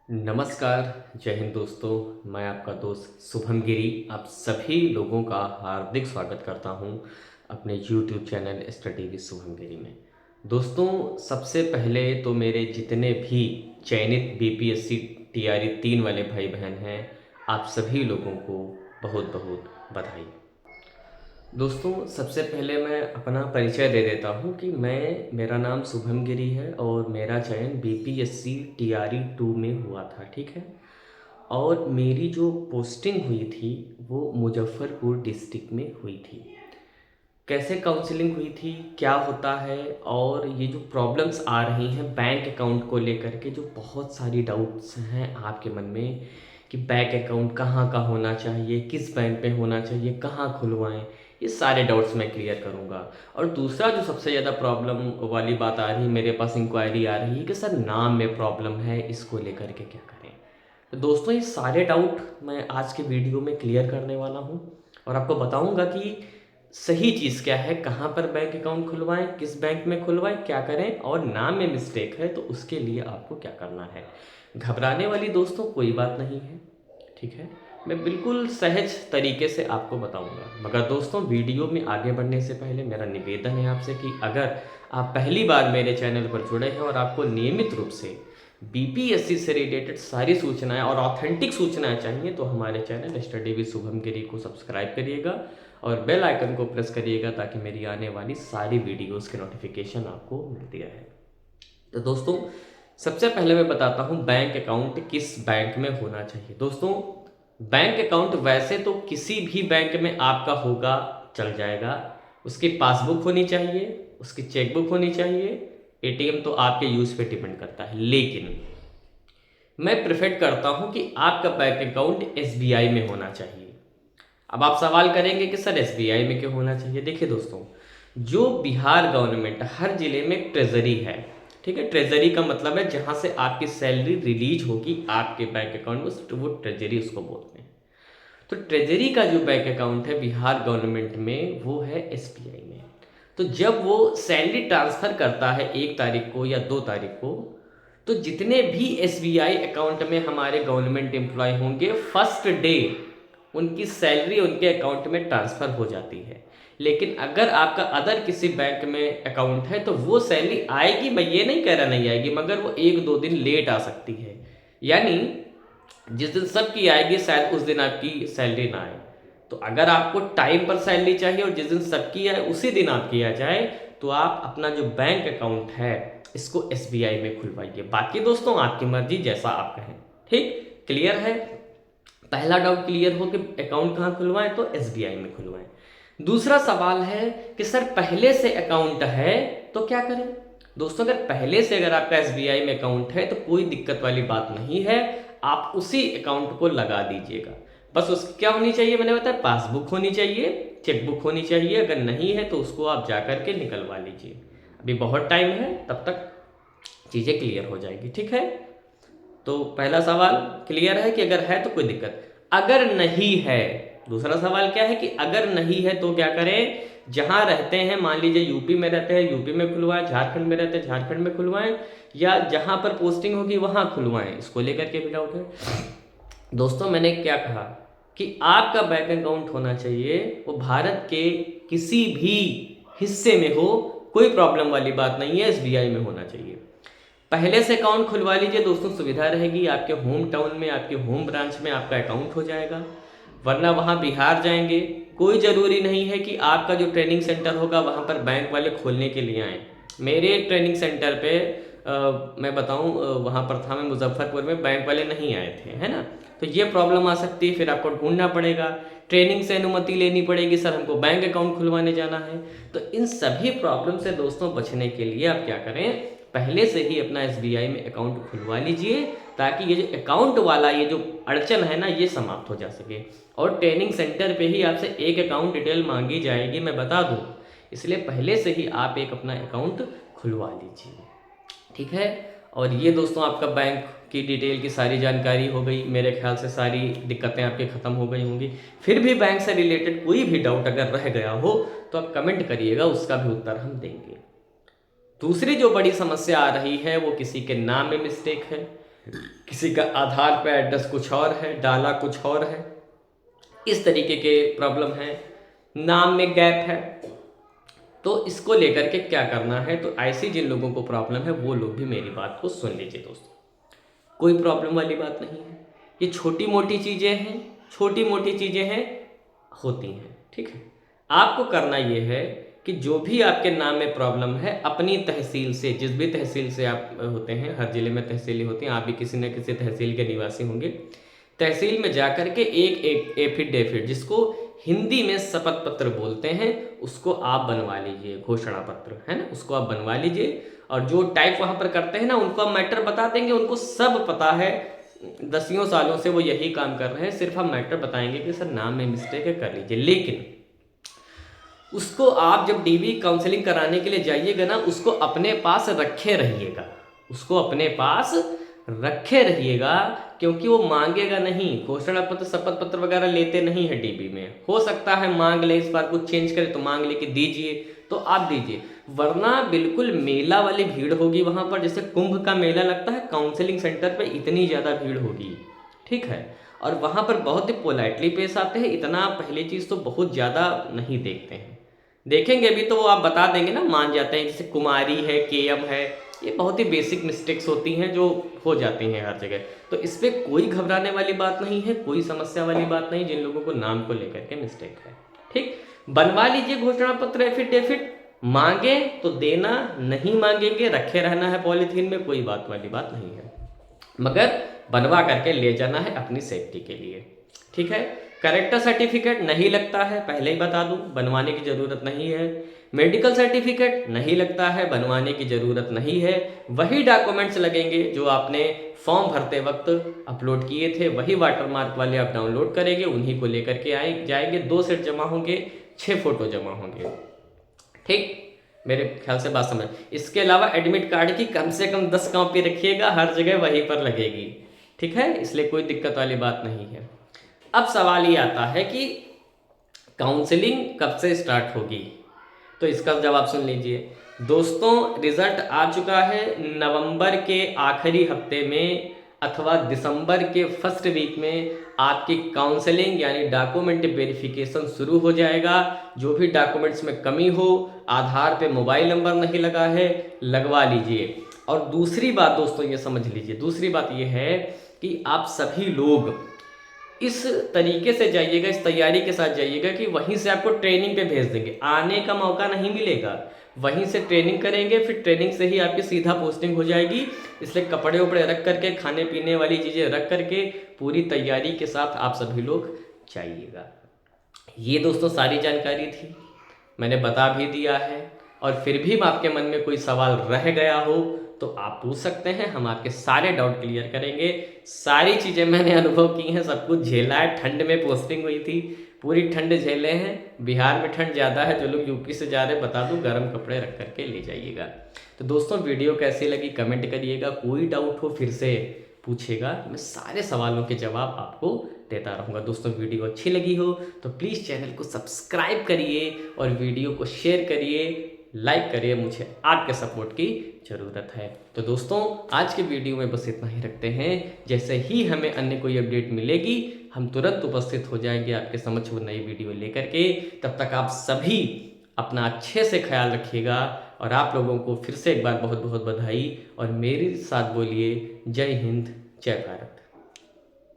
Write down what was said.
नमस्कार, जय हिंद दोस्तों। मैं आपका दोस्त शुभम गिरी आप सभी लोगों का हार्दिक स्वागत करता हूं अपने YouTube channel study with Shubham Giri में। दोस्तों, सबसे पहले तो मेरे जितने भी चयनित बीपीएससी टीआरई 3 वाले भाई बहन हैं, आप सभी लोगों को बहुत बहुत बधाई। दोस्तों, सबसे पहले मैं अपना परिचय दे देता हूँ कि मेरा नाम शुभम गिरी है और मेरा चयन बीपीएससी टीआरई 2 में हुआ था, ठीक है। और मेरी जो पोस्टिंग हुई थी वो मुजफ्फरपुर डिस्ट्रिक्ट में हुई थी। कैसे काउंसलिंग हुई थी, क्या होता है, और ये जो प्रॉब्लम्स आ रही हैं बैंक अकाउंट को लेकर के, जो बहुत सारी डाउट्स हैं आपके मन में कि बैंक अकाउंट कहाँ का होना चाहिए, किस बैंक में होना चाहिए, कहाँ खुलवाएं, ये सारे डाउट्स मैं क्लियर करूँगा। और दूसरा जो सबसे ज़्यादा प्रॉब्लम वाली बात आ रही है, मेरे पास इंक्वायरी आ रही है कि सर नाम में प्रॉब्लम है, इसको लेकर के क्या करें। तो दोस्तों, ये सारे डाउट मैं आज के वीडियो में क्लियर करने वाला हूँ और आपको बताऊँगा कि सही चीज़ क्या है, कहाँ पर बैंक अकाउंट खुलवाएं, किस बैंक में खुलवाएं, क्या करें, और नाम में मिस्टेक है तो उसके लिए आपको क्या करना है। घबराने वाली दोस्तों कोई बात नहीं है, ठीक है। मैं बिल्कुल सहज तरीके से आपको बताऊंगा। मगर दोस्तों, वीडियो में आगे बढ़ने से पहले मेरा निवेदन है आपसे कि अगर आप पहली बार मेरे चैनल पर जुड़े हैं और आपको नियमित रूप से बीपीएससी से रिलेटेड सारी सूचनाएं और ऑथेंटिक सूचनाएं चाहिए तो हमारे चैनल स्टडी विद शुभम गिरी को सब्सक्राइब करिएगा और बेल आइकन को प्रेस करिएगा ताकि मेरी आने वाली सारी वीडियोस के नोटिफिकेशन आपको मिलती रहे। तो दोस्तों, सबसे पहले मैं बताता हूँ बैंक अकाउंट किस बैंक में होना चाहिए। दोस्तों, बैंक अकाउंट वैसे तो किसी भी बैंक में आपका होगा, चल जाएगा। उसकी पासबुक होनी चाहिए, उसकी चेकबुक होनी चाहिए, एटीएम तो आपके यूज़ पे डिपेंड करता है। लेकिन मैं प्रेफर करता हूं कि आपका बैंक अकाउंट एसबीआई में होना चाहिए। अब आप सवाल करेंगे कि सर एसबीआई में क्यों होना चाहिए। देखिए दोस्तों, जो बिहार गवर्नमेंट हर जिले में एक ट्रेजरी है, ठीक है। ट्रेजरी का मतलब है जहां से आपकी सैलरी रिलीज होगी आपके बैंक अकाउंट में, वो ट्रेजरी उसको बोलते हैं। तो ट्रेजरी का जो बैंक अकाउंट है बिहार गवर्नमेंट में वो है एसबीआई में। तो जब वो सैलरी ट्रांसफर करता है 1 तारीख को या 2 तारीख को, तो जितने भी एसबीआई अकाउंट में हमारे गवर्नमेंट एम्प्लॉय होंगे, फर्स्ट डे उनकी सैलरी उनके अकाउंट में ट्रांसफ़र हो जाती है। लेकिन अगर आपका अदर किसी बैंक में अकाउंट है तो वो सैलरी आएगी, मैं ये नहीं कह रहा नहीं आएगी, मगर वो 1-2 दिन लेट आ सकती है। यानी जिस दिन सबकी आएगी शायद उस दिन आपकी सैलरी ना आए। तो अगर आपको टाइम पर सैलरी चाहिए और जिस दिन सबकी आए उसी दिन आपकी आ जाए, तो आप अपना जो बैंक अकाउंट है इसको एसबीआई में खुलवाइए। बाकी दोस्तों आपकी मर्जी, जैसा आप कहें। ठीक, क्लियर है। पहला डाउट क्लियर हो कि अकाउंट कहाँ खुलवाएं, तो एसबीआई में खुलवाएं। दूसरा सवाल है कि सर पहले से अकाउंट है तो क्या करें। दोस्तों, अगर पहले से अगर आपका एसबीआई में अकाउंट है तो कोई दिक्कत वाली बात नहीं है, आप उसी अकाउंट को लगा दीजिएगा। बस उसकी क्या होनी चाहिए, मैंने बताया पासबुक होनी चाहिए, चेकबुक होनी चाहिए। अगर नहीं है तो उसको आप जा करके निकलवा लीजिए। अभी बहुत टाइम है, तब तक चीज़ें क्लियर हो जाएगी, ठीक है। तो पहला सवाल क्लियर है कि अगर है तो कोई दिक्कत, अगर नहीं है। दूसरा सवाल क्या है कि अगर नहीं है तो क्या करें। जहां रहते हैं, मान लीजिए यूपी में रहते हैं, यूपी में खुलवाएं, झारखंड में रहते हैं, झारखंड में खुलवाएं, या जहां पर पोस्टिंग होगी वहां खुलवाएं। इसको लेकर के भी डाउट है। दोस्तों, मैंने क्या कहा कि आपका बैंक अकाउंट होना चाहिए वो भारत के किसी भी हिस्से में हो, कोई प्रॉब्लम वाली बात नहीं है, एसबीआई में होना चाहिए। पहले से अकाउंट खुलवा लीजिए दोस्तों, सुविधा रहेगी। आपके होम टाउन में, आपके होम ब्रांच में आपका अकाउंट हो जाएगा। वरना वहाँ बिहार जाएंगे, कोई ज़रूरी नहीं है कि आपका जो ट्रेनिंग सेंटर होगा वहाँ पर बैंक वाले खोलने के लिए आएँ। मेरे ट्रेनिंग सेंटर पे मैं बताऊँ, वहाँ पर था मैं मुजफ्फरपुर में, बैंक वाले नहीं आए थे, है ना। तो ये प्रॉब्लम आ सकती है, फिर आपको ढूंढना पड़ेगा, ट्रेनिंग से अनुमति लेनी पड़ेगी, सर हमको बैंक अकाउंट खुलवाने जाना है। तो इन सभी प्रॉब्लम से दोस्तों बचने के लिए आप क्या करें, पहले से ही अपना एसबीआई में अकाउंट खुलवा लीजिए, ताकि ये जो अकाउंट वाला ये जो अड़चन है ना, ये समाप्त हो जा सके। और ट्रेनिंग सेंटर पे ही आपसे एक अकाउंट डिटेल मांगी जाएगी, मैं बता दूं। इसलिए पहले से ही आप एक अपना अकाउंट खुलवा लीजिए, ठीक है। और ये दोस्तों आपका बैंक की डिटेल की सारी जानकारी हो गई। मेरे ख्याल से सारी दिक्कतें आपकी ख़त्म हो गई होंगी। फिर भी बैंक से रिलेटेड कोई भी डाउट अगर रह गया हो तो आप कमेंट करिएगा, उसका भी उत्तर हम देंगे। दूसरी जो बड़ी समस्या आ रही है वो किसी के नाम में मिस्टेक है, किसी का आधार पे एड्रेस कुछ और है, डाला कुछ और है, इस तरीके के प्रॉब्लम है, नाम में गैप है। तो इसको लेकर के क्या करना है, तो ऐसी जिन लोगों को प्रॉब्लम है वो लोग भी मेरी बात को सुन लीजिए दोस्तों। कोई प्रॉब्लम वाली बात नहीं है, ये छोटी मोटी चीज़ें हैं, छोटी मोटी चीज़ें हैं, होती हैं, ठीक है। आपको करना ये है कि जो भी आपके नाम में प्रॉब्लम है अपनी तहसील से, जिस भी तहसील से आप होते हैं, हर ज़िले में तहसीलें होती हैं, आप भी किसी न किसी तहसील के निवासी होंगे, तहसील में जा कर के एक एफिडेविट, जिसको हिंदी में शपथ पत्र बोलते हैं, उसको आप बनवा लीजिए, घोषणा पत्र है ना, उसको आप बनवा लीजिए। और जो टाइप वहाँ पर करते हैं ना, उनको हम मैटर बता देंगे, उनको सब पता है, दसियों सालों से वो यही काम कर रहे हैं, सिर्फ हम मैटर बताएंगे कि सर नाम में मिस्टेक है, कर लीजिए। लेकिन उसको आप जब डीबी काउंसलिंग कराने के लिए जाइएगा ना, उसको अपने पास रखे रहिएगा, उसको अपने पास रखे रहिएगा, क्योंकि वो मांगेगा नहीं। घोषणा पत्र शपथ पत्र वगैरह लेते नहीं है डीबी में, हो सकता है मांग ले, इस बार कुछ चेंज करे तो मांग ले कि दीजिए, तो आप दीजिए, वरना बिल्कुल मेला वाली भीड़ होगी वहाँ पर, जैसे कुंभ का मेला लगता है, काउंसलिंग सेंटर पे इतनी ज़्यादा भीड़ होगी, ठीक है। और वहाँ पर बहुत ही पोलाइटली पेश आते हैं, इतना पहली चीज़ तो बहुत ज़्यादा नहीं देखते हैं, देखेंगे भी तो वो आप बता देंगे ना, मान जाते हैं, जैसे कुमारी है, केएम है, ये बहुत ही बेसिक मिस्टेक्स होती हैं जो हो जाती हैं हर जगह। तो इस पर कोई घबराने वाली बात नहीं है, कोई समस्या वाली बात नहीं, जिन लोगों को नाम को लेकर के मिस्टेक है, ठीक, बनवा लीजिए घोषणा पत्र, एफिडेविट, मांगे तो देना, नहीं मांगेंगे रखे रहना है पॉलीथीन में, कोई बात वाली बात नहीं है, मगर बनवा करके ले जाना है अपनी सेफ्टी के लिए, ठीक है। करेक्टर सर्टिफिकेट नहीं लगता है, पहले ही बता दूं, बनवाने की ज़रूरत नहीं है। मेडिकल सर्टिफिकेट नहीं लगता है, बनवाने की ज़रूरत नहीं है। वही डॉक्यूमेंट्स लगेंगे जो आपने फॉर्म भरते वक्त अपलोड किए थे, वही वाटरमार्क वाले आप डाउनलोड करेंगे, उन्हीं को लेकर के जाएंगे। 2 सेट जमा होंगे, 6 फोटो जमा होंगे, ठीक, मेरे ख्याल से बात समझ। इसके अलावा एडमिट कार्ड की कम से कम 10 कॉपी रखिएगा, हर जगह वहीं पर लगेगी, ठीक है, इसलिए कोई दिक्कत वाली बात नहीं है। अब सवाल ये आता है कि काउंसलिंग कब से स्टार्ट होगी, तो इसका जवाब सुन लीजिए दोस्तों। रिजल्ट आ चुका है, नवंबर के आखिरी हफ्ते में अथवा दिसंबर के फर्स्ट वीक में आपकी काउंसलिंग यानी डॉक्यूमेंट वेरिफिकेशन शुरू हो जाएगा। जो भी डॉक्यूमेंट्स में कमी हो, आधार पे मोबाइल नंबर नहीं लगा है, लगवा लीजिए। और दूसरी बात दोस्तों ये समझ लीजिए, दूसरी बात ये है कि आप सभी लोग इस तरीके से जाइएगा, इस तैयारी के साथ जाइएगा कि वहीं से आपको ट्रेनिंग पे भेज देंगे, आने का मौका नहीं मिलेगा, वहीं से ट्रेनिंग करेंगे, फिर ट्रेनिंग से ही आपकी सीधा पोस्टिंग हो जाएगी। इसलिए कपड़े उपड़े रख करके, खाने पीने वाली चीज़ें रख करके पूरी तैयारी के साथ आप सभी लोग जाइएगा। ये दोस्तों सारी जानकारी थी, मैंने बता भी दिया है। और फिर भी आपके मन में कोई सवाल रह गया हो तो आप पूछ सकते हैं, हम आपके सारे डाउट क्लियर करेंगे। सारी चीज़ें मैंने अनुभव की हैं, सब कुछ झेला है, ठंड में पोस्टिंग हुई थी, पूरी ठंड झेले हैं। बिहार में ठंड ज़्यादा है, जो लोग यूपी से जा रहे हैं बता दूं, गर्म कपड़े रख करके ले जाइएगा। तो दोस्तों वीडियो कैसी लगी कमेंट करिएगा, कोई डाउट हो फिर से पूछेगा, मैं सारे सवालों के जवाब आपको देता रहूँगा। दोस्तों वीडियो अच्छी लगी हो तो प्लीज़ चैनल को सब्सक्राइब करिए और वीडियो को शेयर करिए, लाइक करिए, मुझे आपके सपोर्ट की ज़रूरत है। तो दोस्तों आज के वीडियो में बस इतना ही रखते हैं, जैसे ही हमें अन्य कोई अपडेट मिलेगी हम तुरंत उपस्थित हो जाएंगे आपके समक्ष वो नई वीडियो लेकर के। तब तक आप सभी अपना अच्छे से ख्याल रखिएगा और आप लोगों को फिर से एक बार बहुत बहुत बधाई और मेरे साथ बोलिए जय हिंद जय भारत।